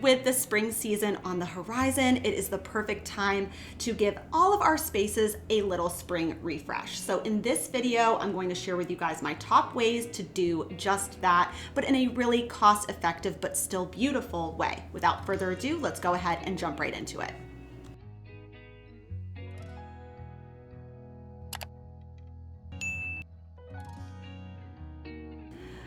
With the spring season on the horizon, it is the perfect time to give all of our spaces a little spring refresh. So in this video, I'm going to share with you guys my top ways to do just that, but in a really cost-effective but still beautiful way. Without further ado, let's go ahead and jump right into it.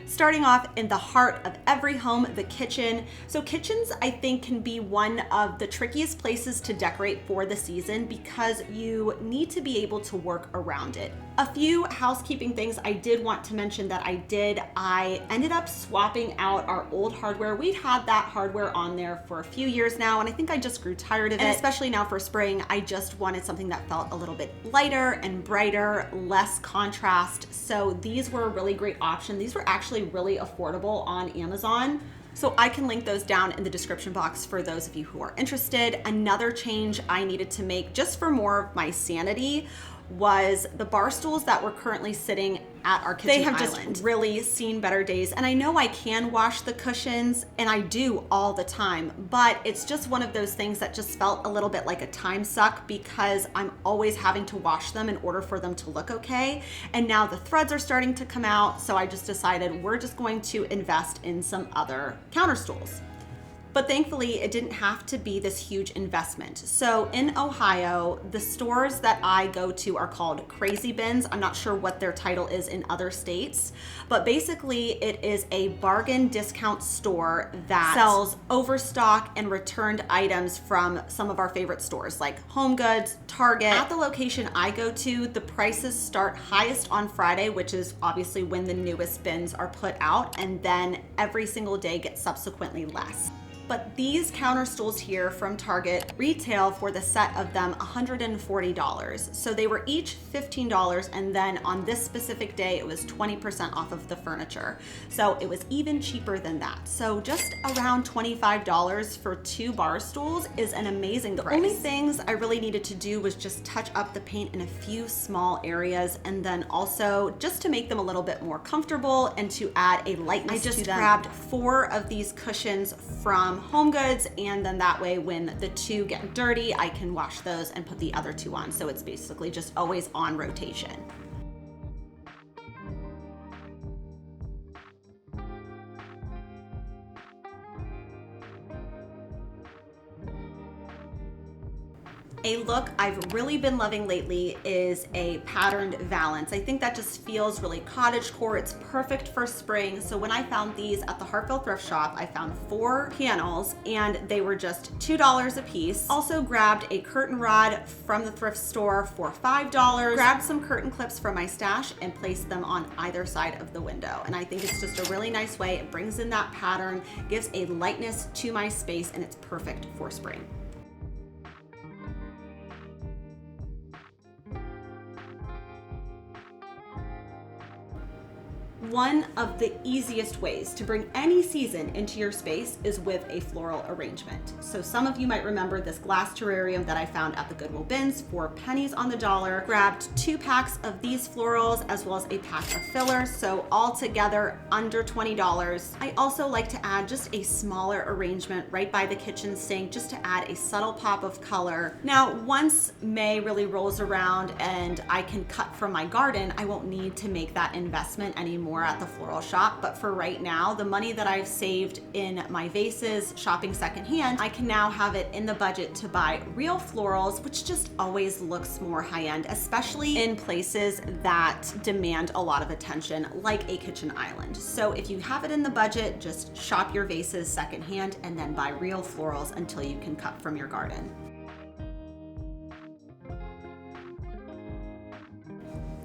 Starting off in the heart of every home, the kitchen. So kitchens, I think, can be one of the trickiest places to decorate for the season because you need to be able to work around it. A few housekeeping things I did want to mention that I ended up swapping out our old hardware. We'd had that hardware on there for a few years now, and I think I just grew tired of it. And especially now for spring, I just wanted something that felt a little bit lighter and brighter, less contrast. So these were a really great option. These were actually really affordable on Amazon. So I can link those down in the description box for those of you who are interested. Another change I needed to make just for more of my sanity was the bar stools that were currently sitting at our kitchen island. They have just really seen better days. And I know I can wash the cushions, and I do all the time, but it's just one of those things that just felt a little bit like a time suck because I'm always having to wash them in order for them to look okay. And now the threads are starting to come out, so I just decided we're just going to invest in some other counter stools. But thankfully, it didn't have to be this huge investment. So in Ohio, the stores that I go to are called Crazy Bins. I'm not sure what their title is in other states, but basically it is a bargain discount store that sells overstock and returned items from some of our favorite stores like Home Goods, Target. At the location I go to, the prices start highest on Friday, which is obviously when the newest bins are put out, and then every single day gets subsequently less. But these counter stools here from Target retail for the set of them $140. So they were each $15, and then on this specific day, it was 20% off of the furniture. So it was even cheaper than that. So just around $25 for 2 bar stools is an amazing price. The only things I really needed to do was just touch up the paint in a few small areas, and then also just to make them a little bit more comfortable and to add a lightness to them. I just grabbed 4 of these cushions from Home Goods, and then that way when the 2 get dirty, I can wash those and put the other 2 on. So it's basically just always on rotation. A look I've really been loving lately is a patterned valance. I think that just feels really cottagecore. It's perfect for spring. So when I found these at the Hartville thrift shop, I found 4 panels and they were just $2 a piece. Also grabbed a curtain rod from the thrift store for $5. Grabbed some curtain clips from my stash and placed them on either side of the window. And I think it's just a really nice way. It brings in that pattern, gives a lightness to my space, and it's perfect for spring. One of the easiest ways to bring any season into your space is with a floral arrangement. So some of you might remember this glass terrarium that I found at the Goodwill bins for pennies on the dollar. Grabbed 2 packs of these florals as well as a pack of fillers, so all together under $20. I also like to add just a smaller arrangement right by the kitchen sink just to add a subtle pop of color. Now, once May really rolls around and I can cut from my garden, I won't need to make that investment anymore at the floral shop. But for right now, the money that I've saved in my vases shopping secondhand, I can now have it in the budget to buy real florals, which just always looks more high-end, especially in places that demand a lot of attention, like a kitchen island. So if you have it in the budget, just shop your vases secondhand and then buy real florals until you can cut from your garden.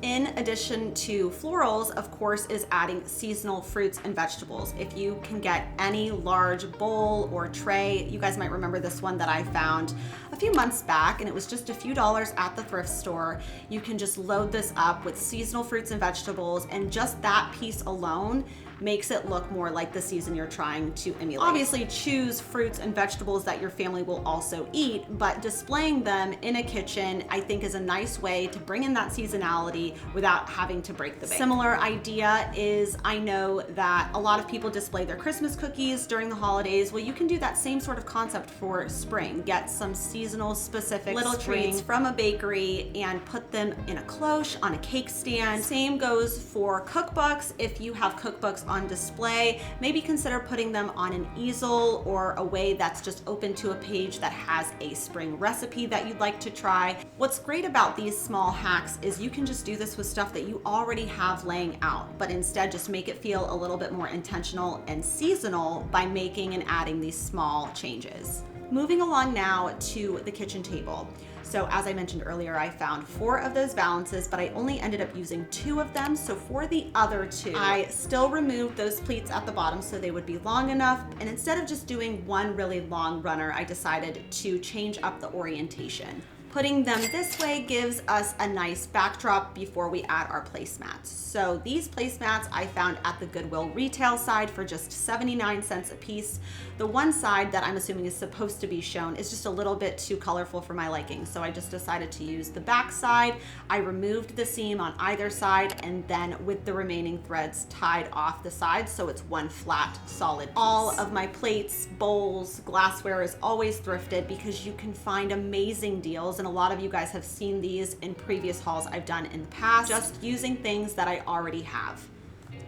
In addition to florals, of course, is adding seasonal fruits and vegetables. If you can get any large bowl or tray, you guys might remember this one that I found a few months back, and it was just a few dollars at the thrift store. You can just load this up with seasonal fruits and vegetables, and just that piece alone makes it look more like the season you're trying to emulate. Obviously, choose fruits and vegetables that your family will also eat, but displaying them in a kitchen, I think, is a nice way to bring in that seasonality without having to break the bank. Similar idea is, I know that a lot of people display their Christmas cookies during the holidays. Well, you can do that same sort of concept for spring. Get some seasonal specific little treats from a bakery and put them in a cloche on a cake stand. Same goes for cookbooks. If you have cookbooks on display, maybe consider putting them on an easel or a way that's just open to a page that has a spring recipe that you'd like to try. What's great about these small hacks is you can just do this with stuff that you already have laying out, but instead just make it feel a little bit more intentional and seasonal by making and adding these small changes. Moving along now to the kitchen table. So as I mentioned earlier, I found 4 of those valances, but I only ended up using 2 of them. So for the other 2, I still removed those pleats at the bottom so they would be long enough. And instead of just doing one really long runner, I decided to change up the orientation. Putting them this way gives us a nice backdrop before we add our placemats. So these placemats I found at the Goodwill retail side for just 79 cents a piece. The one side that I'm assuming is supposed to be shown is just a little bit too colorful for my liking. So I just decided to use the back side. I removed the seam on either side and then with the remaining threads tied off the sides so it's one flat solid piece. All of my plates, bowls, glassware is always thrifted because you can find amazing deals, and a lot of you guys have seen these in previous hauls I've done in the past, just using things that I already have.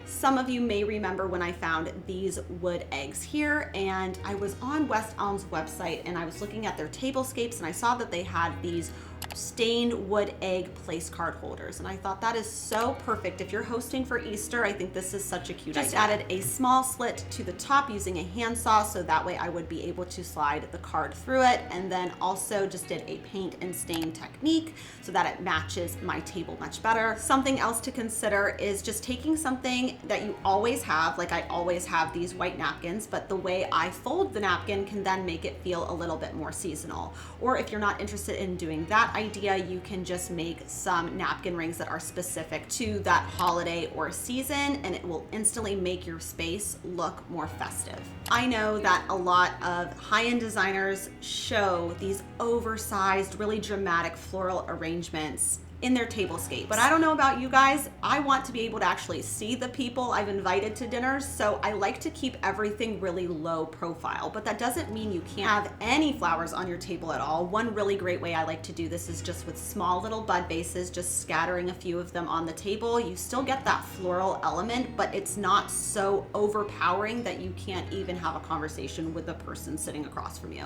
Some of you may remember when I found these wood eggs here, and I was on West Elm's website and I was looking at their tablescapes and I saw that they had these stained wood egg place card holders, and I thought that is so perfect if you're hosting for Easter. I think this is such a cute idea. Just added a small slit to the top using a handsaw so that way I would be able to slide the card through it, and then also just did a paint and stain technique so that it matches my table much better. Something else to consider is just taking something that you always have, like I always have these white napkins, but the way I fold the napkin can then make it feel a little bit more seasonal. Or if you're not interested in doing that idea, you can just make some napkin rings that are specific to that holiday or season, and it will instantly make your space look more festive. I know that a lot of high-end designers show these oversized, really dramatic floral arrangements in their tablescape. But I don't know about you guys, I want to be able to actually see the people I've invited to dinners, so I like to keep everything really low profile. But that doesn't mean you can't have any flowers on your table at all. One really great way I like to do this is just with small little bud vases, just scattering a few of them on the table. You still get that floral element, but it's not so overpowering that you can't even have a conversation with the person sitting across from you.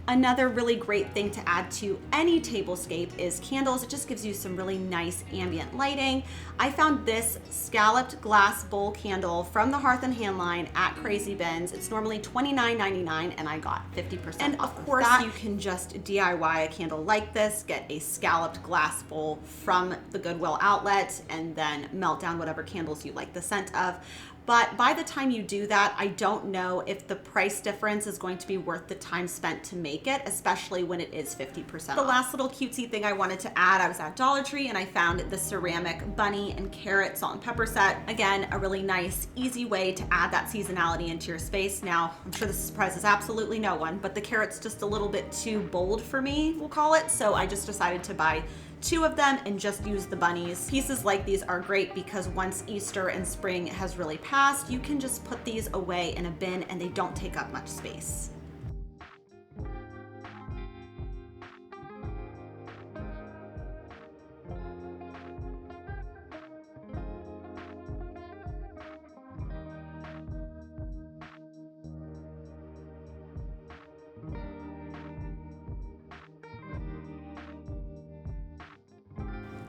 Another really great thing to add to any tablescape is candles. It just gives you some really nice ambient lighting. I found this scalloped glass bowl candle from the Hearth and Hand line at Crazy Bins. It's normally $29.99 and I got 50%. And of course you can just DIY a candle like this, get a scalloped glass bowl from the Goodwill outlet and then melt down whatever candles you like the scent of. But by the time you do that, I don't know if the price difference is going to be worth the time spent to make it, especially when it is 50% off. The last little cutesy thing I wanted to add, I was at Dollar Tree and I found the ceramic bunny and carrot salt and pepper set. Again, a really nice, easy way to add that seasonality into your space. Now, I'm sure this surprises absolutely no one, but the carrot's just a little bit too bold for me, we'll call it. So I just decided to buy 2 of them and just use the bunnies. Pieces like these are great because once Easter and spring has really passed, you can just put these away in a bin and they don't take up much space.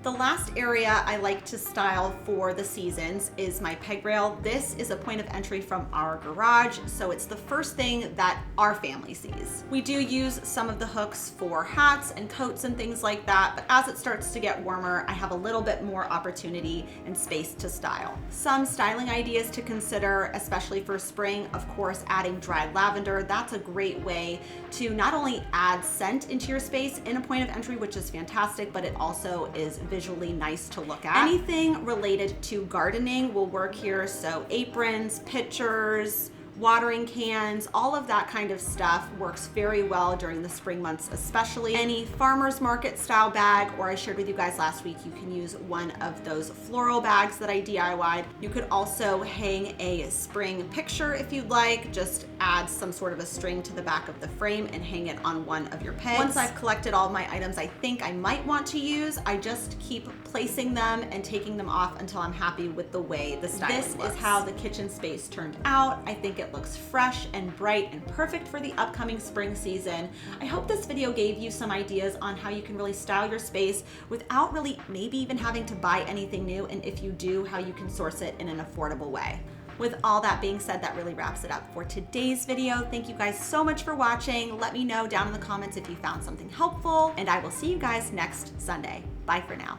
The last area I like to style for the seasons is my peg rail. This is a point of entry from our garage, so it's the first thing that our family sees. We do use some of the hooks for hats and coats and things like that, but as it starts to get warmer, I have a little bit more opportunity and space to style. Some styling ideas to consider, especially for spring, of course, adding dried lavender. That's a great way to not only add scent into your space in a point of entry, which is fantastic, but it also is visually nice to look at. Anything related to gardening will work here. So aprons, pitchers, watering cans, all of that kind of stuff works very well during the spring months, especially. Any farmer's market style bag, or I shared with you guys last week, you can use one of those floral bags that I DIY'd. You could also hang a spring picture if you'd like. Just add some sort of a string to the back of the frame and hang it on one of your pegs. Once I've collected all of my items I think I might want to use, I just keep placing them and taking them off until I'm happy with the way the styling looks. This is how the kitchen space turned out. I think it looks fresh and bright and perfect for the upcoming spring season. I hope this video gave you some ideas on how you can really style your space without really maybe even having to buy anything new, and if you do, how you can source it in an affordable way. With all that being said, that really wraps it up for today's video. Thank you guys so much for watching. Let me know down in the comments if you found something helpful, and I will see you guys next Sunday. Bye for now.